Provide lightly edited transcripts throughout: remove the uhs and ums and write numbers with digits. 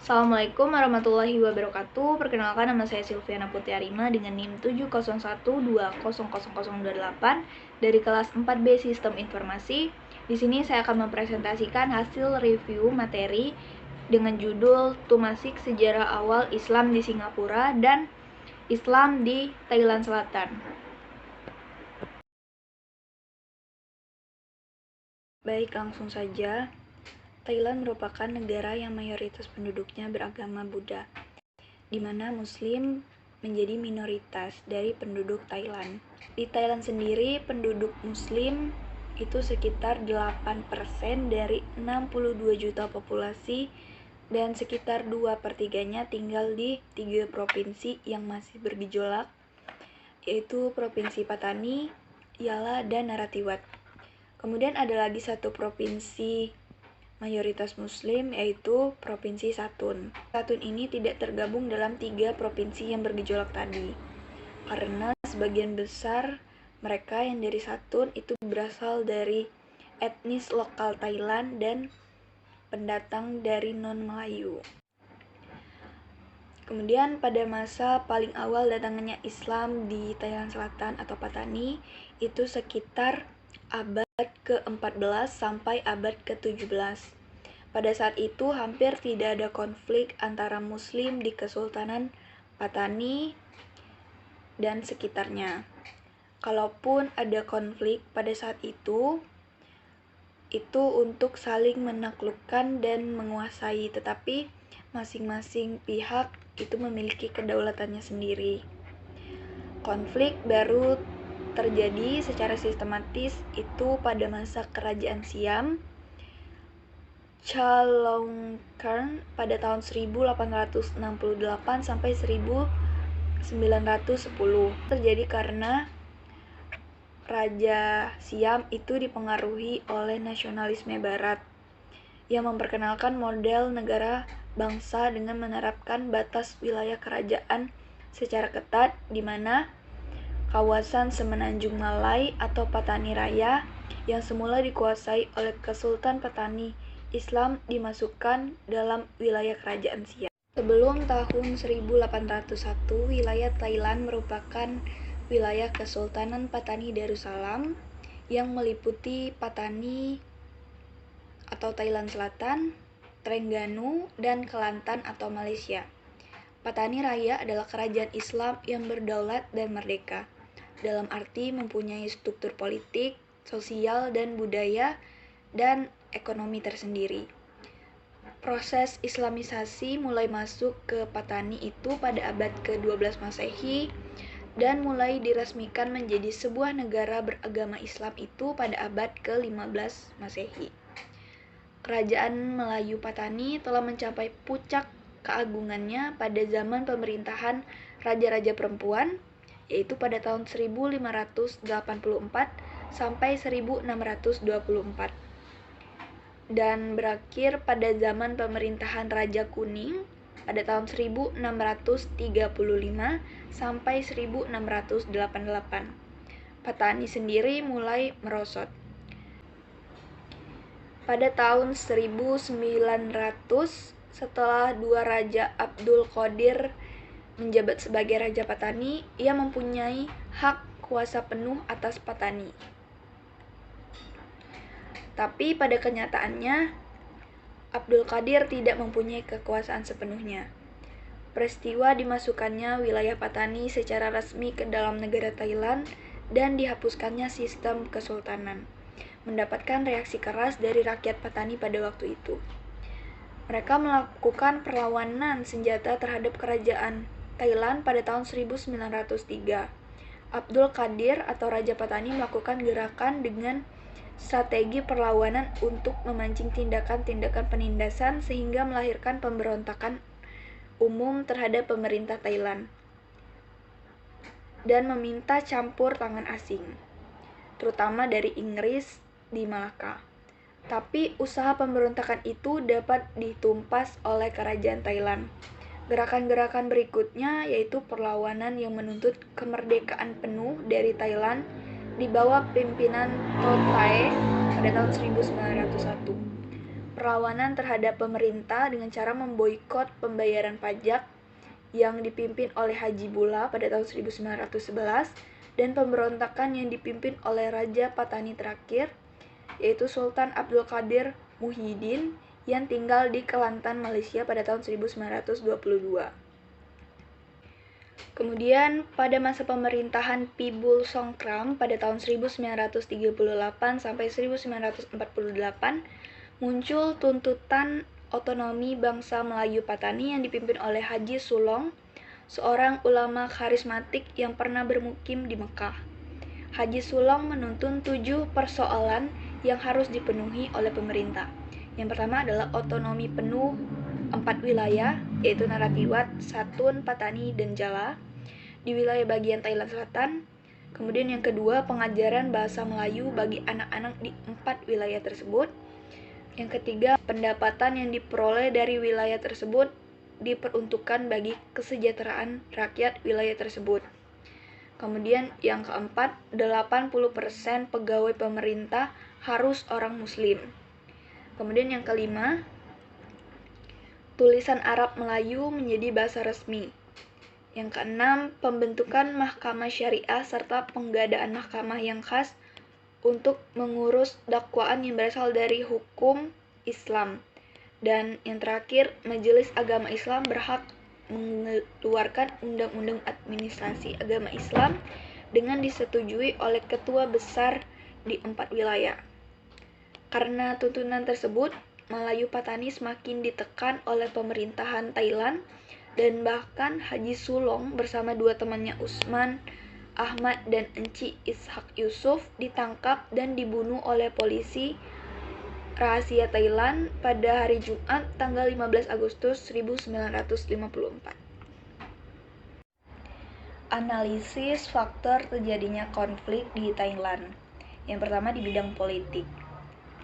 Assalamualaikum warahmatullahi wabarakatuh. Perkenalkan, nama saya Silviana Putri Arima dengan NIM 701200028 dari kelas 4B Sistem Informasi. Di sini saya akan mempresentasikan hasil review materi dengan judul Tumasik Sejarah Awal Islam di Singapura dan Islam di Thailand Selatan. Baik, langsung saja. Thailand merupakan negara yang mayoritas penduduknya beragama Buddha, di mana Muslim menjadi minoritas dari penduduk Thailand. Di Thailand sendiri, penduduk Muslim itu sekitar 8% dari 62 juta populasi dan sekitar 2/3-nya tinggal di 3 provinsi yang masih bergejolak, yaitu Provinsi Patani, Yala, dan Narathiwat. Kemudian ada lagi satu provinsi mayoritas Muslim, yaitu Provinsi Satun. Satun ini tidak tergabung dalam 3 provinsi yang bergejolak tadi, karena sebagian besar mereka yang dari Satun itu berasal dari etnis lokal Thailand dan pendatang dari non-Melayu. Kemudian pada masa paling awal datangnya Islam di Thailand Selatan atau Patani itu sekitar abad ke-14 sampai abad ke-17. Pada saat itu hampir tidak ada konflik antara Muslim di Kesultanan Patani dan sekitarnya. Kalaupun ada konflik pada saat itu untuk saling menaklukkan dan menguasai, tetapi masing-masing pihak itu memiliki kedaulatannya sendiri. Konflik baru terjadi secara sistematis itu pada masa Kerajaan Siam Chulalongkorn pada tahun 1868 sampai 1910. Terjadi karena Raja Siam itu dipengaruhi oleh nasionalisme barat yang memperkenalkan model negara bangsa dengan menerapkan batas wilayah kerajaan secara ketat, di mana kawasan Semenanjung Malai atau Patani Raya yang semula dikuasai oleh Kesultanan Patani Islam dimasukkan dalam wilayah kerajaan Siam. Sebelum tahun 1801, wilayah Thailand merupakan wilayah Kesultanan Patani Darussalam yang meliputi Patani atau Thailand Selatan, Terengganu, dan Kelantan atau Malaysia. Patani Raya adalah kerajaan Islam yang berdaulat dan merdeka, dalam arti mempunyai struktur politik, sosial, dan budaya, dan ekonomi tersendiri. Proses Islamisasi mulai masuk ke Patani itu pada abad ke-12 Masehi dan mulai diresmikan menjadi sebuah negara beragama Islam itu pada abad ke-15 Masehi. Kerajaan Melayu Patani telah mencapai puncak keagungannya pada zaman pemerintahan raja-raja perempuan, yaitu pada tahun 1584 sampai 1624. Dan berakhir pada zaman pemerintahan Raja Kuning pada tahun 1635 sampai 1688. Patani sendiri mulai merosot. Pada tahun 1900, setelah dua Raja Abdul Qadir menjabat sebagai Raja Patani, ia mempunyai hak kuasa penuh atas Patani. Tapi pada kenyataannya, Abdul Qadir tidak mempunyai kekuasaan sepenuhnya. Peristiwa dimasukkannya wilayah Patani secara resmi ke dalam negara Thailand dan dihapuskannya sistem kesultanan mendapatkan reaksi keras dari rakyat Patani pada waktu itu. Mereka melakukan perlawanan senjata terhadap kerajaan Thailand pada tahun 1903. Abdul Qadir atau Raja Patani melakukan gerakan dengan strategi perlawanan untuk memancing tindakan-tindakan penindasan sehingga melahirkan pemberontakan umum terhadap pemerintah Thailand dan meminta campur tangan asing, terutama dari Inggris di Malaka. Tapi usaha pemberontakan itu dapat ditumpas oleh kerajaan Thailand. Gerakan-gerakan berikutnya yaitu perlawanan yang menuntut kemerdekaan penuh dari Thailand di bawah pimpinan Tho Thai pada tahun 1901. perlawanan terhadap pemerintah dengan cara memboikot pembayaran pajak yang dipimpin oleh Haji Bula pada tahun 1911 dan pemberontakan yang dipimpin oleh Raja Patani terakhir, yaitu Sultan Abdul Qadir Muhyiddin yang tinggal di Kelantan, Malaysia pada tahun 1922. Kemudian pada masa pemerintahan Pibul Songkram pada tahun 1938 sampai 1948 muncul tuntutan otonomi bangsa Melayu Patani yang dipimpin oleh Haji Sulong, seorang ulama karismatik yang pernah bermukim di Mekah. Haji Sulong menuntun 7 persoalan yang harus dipenuhi oleh pemerintah. Yang pertama adalah otonomi penuh 4 wilayah, yaitu Narathiwat, Satun, Patani, dan Jala di wilayah bagian Thailand Selatan. Kemudian yang kedua, pengajaran bahasa Melayu bagi anak-anak di 4 wilayah tersebut. Yang ketiga, pendapatan yang diperoleh dari wilayah tersebut diperuntukkan bagi kesejahteraan rakyat wilayah tersebut. Kemudian yang keempat, 80% pegawai pemerintah harus orang Muslim. Kemudian yang kelima, tulisan Arab Melayu menjadi bahasa resmi. Yang keenam, pembentukan mahkamah syariah serta penggadaan mahkamah yang khas untuk mengurus dakwaan yang berasal dari hukum Islam. Dan yang terakhir, Majelis Agama Islam berhak mengeluarkan undang-undang administrasi agama Islam dengan disetujui oleh ketua besar di 4 wilayah. Karena tuntunan tersebut, Melayu Patani semakin ditekan oleh pemerintahan Thailand, dan bahkan Haji Sulong bersama 2 temannya Usman Ahmad dan Enci Ishak Yusuf ditangkap dan dibunuh oleh polisi rahasia Thailand pada hari Jumat tanggal 15 Agustus 1954. Analisis faktor terjadinya konflik di Thailand. Yang pertama di bidang politik.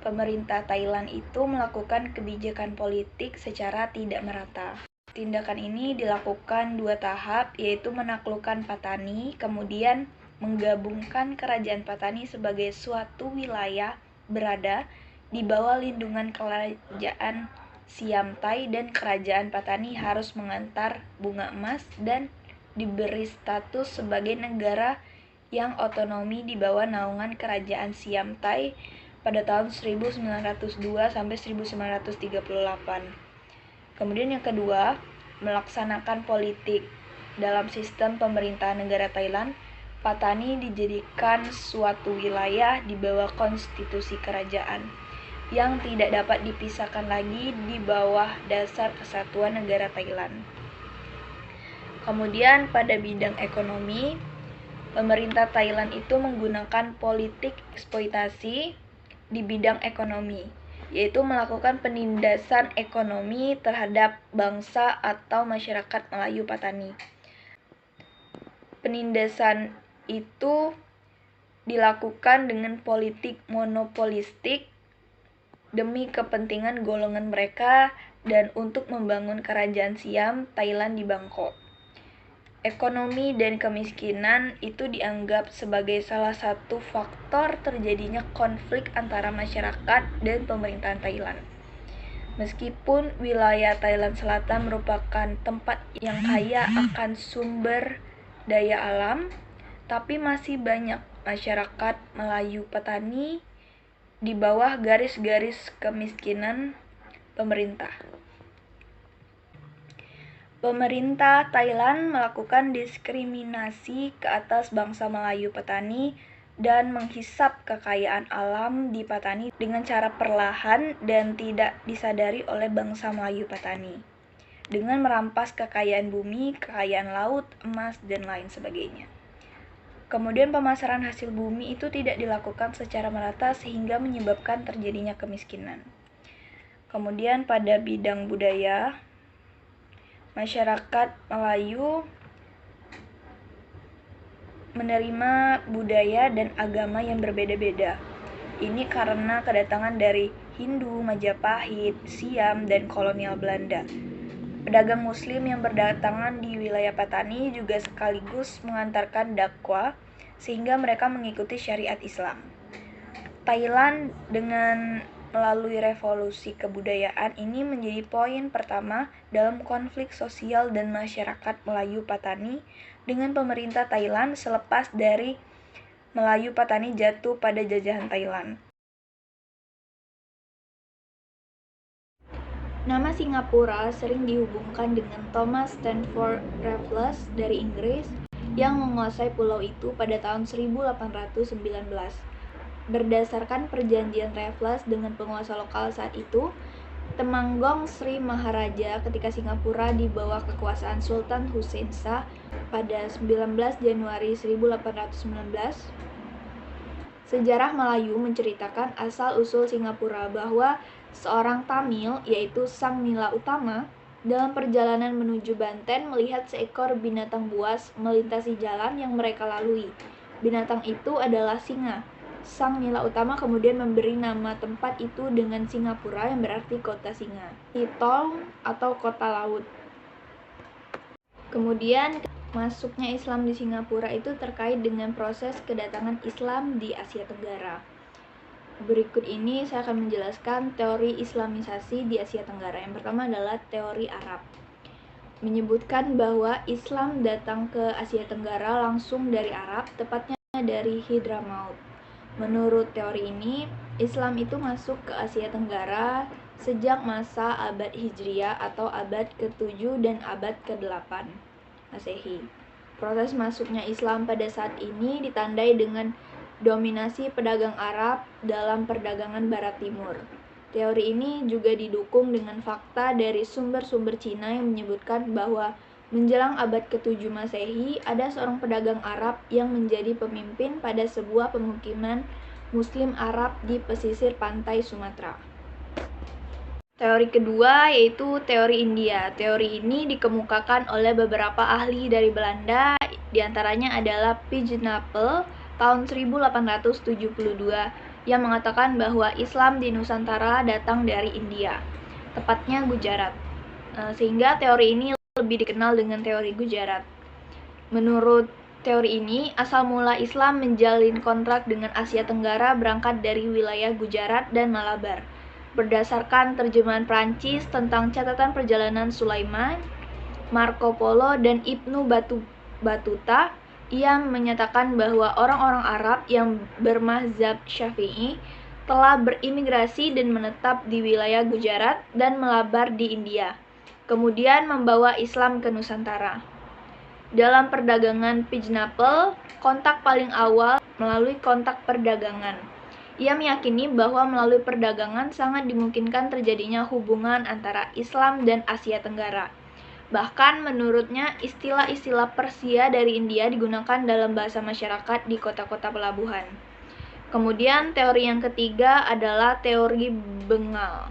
Pemerintah Thailand itu melakukan kebijakan politik secara tidak merata. Tindakan ini dilakukan 2 tahap, yaitu menaklukkan Patani, kemudian menggabungkan kerajaan Patani sebagai suatu wilayah berada di bawah lindungan kerajaan Siam Thai, dan kerajaan Patani harus mengantar bunga emas dan diberi status sebagai negara yang otonomi di bawah naungan kerajaan Siam Thai pada tahun 1902 sampai 1938. Kemudian yang kedua, melaksanakan politik. Dalam sistem pemerintahan negara Thailand, Patani dijadikan suatu wilayah di bawah konstitusi kerajaan yang tidak dapat dipisahkan lagi di bawah dasar kesatuan negara Thailand. Kemudian pada bidang ekonomi, pemerintah Thailand itu menggunakan politik eksploitasi di bidang ekonomi, yaitu melakukan penindasan ekonomi terhadap bangsa atau masyarakat Melayu Patani. Penindasan itu dilakukan dengan politik monopolistik demi kepentingan golongan mereka dan untuk membangun kerajaan Siam Thailand di Bangkok. Ekonomi dan kemiskinan itu dianggap sebagai salah satu faktor terjadinya konflik antara masyarakat dan pemerintahan Thailand. Meskipun wilayah Thailand Selatan merupakan tempat yang kaya akan sumber daya alam, tapi masih banyak masyarakat Melayu Patani di bawah garis-garis kemiskinan pemerintah. Pemerintah Thailand melakukan diskriminasi ke atas bangsa Melayu Patani dan menghisap kekayaan alam di Patani dengan cara perlahan dan tidak disadari oleh bangsa Melayu Patani, dengan merampas kekayaan bumi, kekayaan laut, emas, dan lain sebagainya. Kemudian pemasaran hasil bumi itu tidak dilakukan secara merata sehingga menyebabkan terjadinya kemiskinan. Kemudian pada bidang budaya, masyarakat Melayu menerima budaya dan agama yang berbeda-beda. Ini karena kedatangan dari Hindu, Majapahit, Siam, dan kolonial Belanda. Pedagang Muslim yang berdatangan di wilayah Patani juga sekaligus mengantarkan dakwah sehingga mereka mengikuti syariat Islam. Thailand dengan melalui revolusi kebudayaan ini menjadi poin pertama dalam konflik sosial dan masyarakat Melayu Patani dengan pemerintah Thailand selepas dari Melayu Patani jatuh pada jajahan Thailand. Nama Singapura sering dihubungkan dengan Thomas Stamford Raffles dari Inggris yang menguasai pulau itu pada tahun 1819. Berdasarkan perjanjian Raffles dengan penguasa lokal saat itu, Temanggung Sri Maharaja ketika Singapura di bawah kekuasaan Sultan Hussein Shah pada 19 Januari 1819. Sejarah Melayu menceritakan asal-usul Singapura bahwa seorang Tamil, yaitu Sang Nila Utama, dalam perjalanan menuju Banten melihat seekor binatang buas melintasi jalan yang mereka lalui. Binatang itu adalah singa. Sang Nila Utama kemudian memberi nama tempat itu dengan Singapura yang berarti kota singa, Titong atau kota laut. Kemudian masuknya Islam di Singapura itu terkait dengan proses kedatangan Islam di Asia Tenggara. Berikut ini saya akan menjelaskan teori Islamisasi di Asia Tenggara. Yang pertama adalah teori Arab. Menyebutkan bahwa Islam datang ke Asia Tenggara langsung dari Arab, tepatnya dari Hadramaut. Menurut teori ini, Islam itu masuk ke Asia Tenggara sejak masa abad Hijriah atau abad ke-7 dan abad ke-8 Masehi. Proses masuknya Islam pada saat ini ditandai dengan dominasi pedagang Arab dalam perdagangan Barat Timur. Teori ini juga didukung dengan fakta dari sumber-sumber Cina yang menyebutkan bahwa menjelang abad ke-7 Masehi, ada seorang pedagang Arab yang menjadi pemimpin pada sebuah pemukiman Muslim Arab di pesisir pantai Sumatera. Teori kedua yaitu teori India. Teori ini dikemukakan oleh beberapa ahli dari Belanda, diantaranya adalah Pijnappel tahun 1872 yang mengatakan bahwa Islam di Nusantara datang dari India, tepatnya Gujarat. Sehingga teori ini lebih dikenal dengan teori Gujarat. Menurut teori ini, asal mula Islam menjalin kontrak dengan Asia Tenggara berangkat dari wilayah Gujarat dan Malabar. Berdasarkan terjemahan Prancis tentang catatan perjalanan Sulaiman, Marco Polo, dan Ibnu Battuta, ia menyatakan bahwa orang-orang Arab yang bermazhab Syafi'i telah berimigrasi dan menetap di wilayah Gujarat dan Malabar di India, kemudian membawa Islam ke Nusantara. Dalam perdagangan Pijnappel, kontak paling awal melalui kontak perdagangan. Ia meyakini bahwa melalui perdagangan sangat dimungkinkan terjadinya hubungan antara Islam dan Asia Tenggara. Bahkan menurutnya istilah-istilah Persia dari India digunakan dalam bahasa masyarakat di kota-kota pelabuhan. Kemudian teori yang ketiga adalah teori Bengal.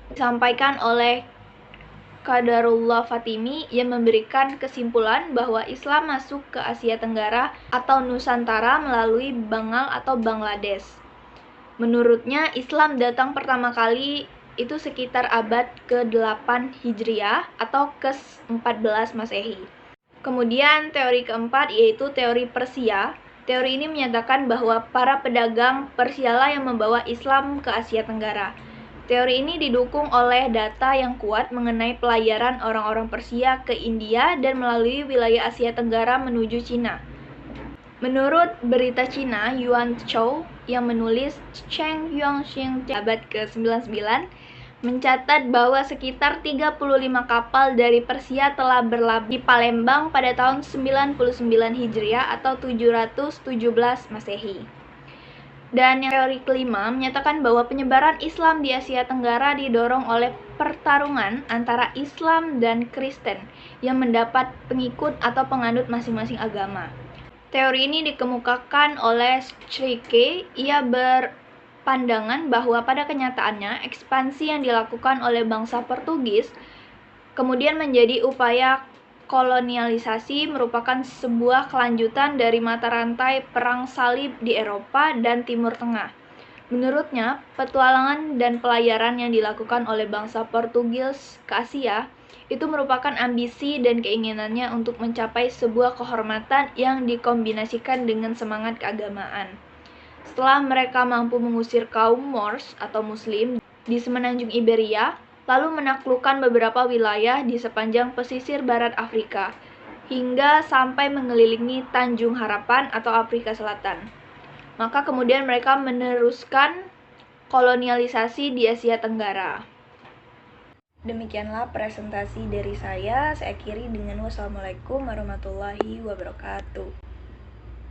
Disampaikan oleh Qadarullah Fatimi yang memberikan kesimpulan bahwa Islam masuk ke Asia Tenggara atau Nusantara melalui Bengal atau Bangladesh. Menurutnya, Islam datang pertama kali itu sekitar abad ke-8 Hijriah atau ke-14 Masehi. Kemudian teori keempat yaitu teori Persia. Teori ini menyatakan bahwa para pedagang Persialah yang membawa Islam ke Asia Tenggara. Teori ini didukung oleh data yang kuat mengenai pelayaran orang-orang Persia ke India dan melalui wilayah Asia Tenggara menuju Cina. Menurut berita Cina, Yuan Chou yang menulis Cheng Yuanxing abad ke-99 mencatat bahwa sekitar 35 kapal dari Persia telah berlabuh di Palembang pada tahun 99 Hijriah atau 717 Masehi. Dan yang teori kelima menyatakan bahwa penyebaran Islam di Asia Tenggara didorong oleh pertarungan antara Islam dan Kristen yang mendapat pengikut atau penganut masing-masing agama. Teori ini dikemukakan oleh Strike. Ia berpandangan bahwa pada kenyataannya ekspansi yang dilakukan oleh bangsa Portugis kemudian menjadi upaya kolonialisasi merupakan sebuah kelanjutan dari mata rantai perang salib di Eropa dan Timur Tengah. Menurutnya, petualangan dan pelayaran yang dilakukan oleh bangsa Portugis ke Asia itu merupakan ambisi dan keinginannya untuk mencapai sebuah kehormatan yang dikombinasikan dengan semangat keagamaan. Setelah mereka mampu mengusir kaum Moors atau Muslim di semenanjung Iberia, lalu menaklukkan beberapa wilayah di sepanjang pesisir barat Afrika, hingga sampai mengelilingi Tanjung Harapan atau Afrika Selatan. Maka kemudian mereka meneruskan kolonialisasi di Asia Tenggara. Demikianlah presentasi dari saya. Saya akhiri dengan wassalamualaikum warahmatullahi wabarakatuh.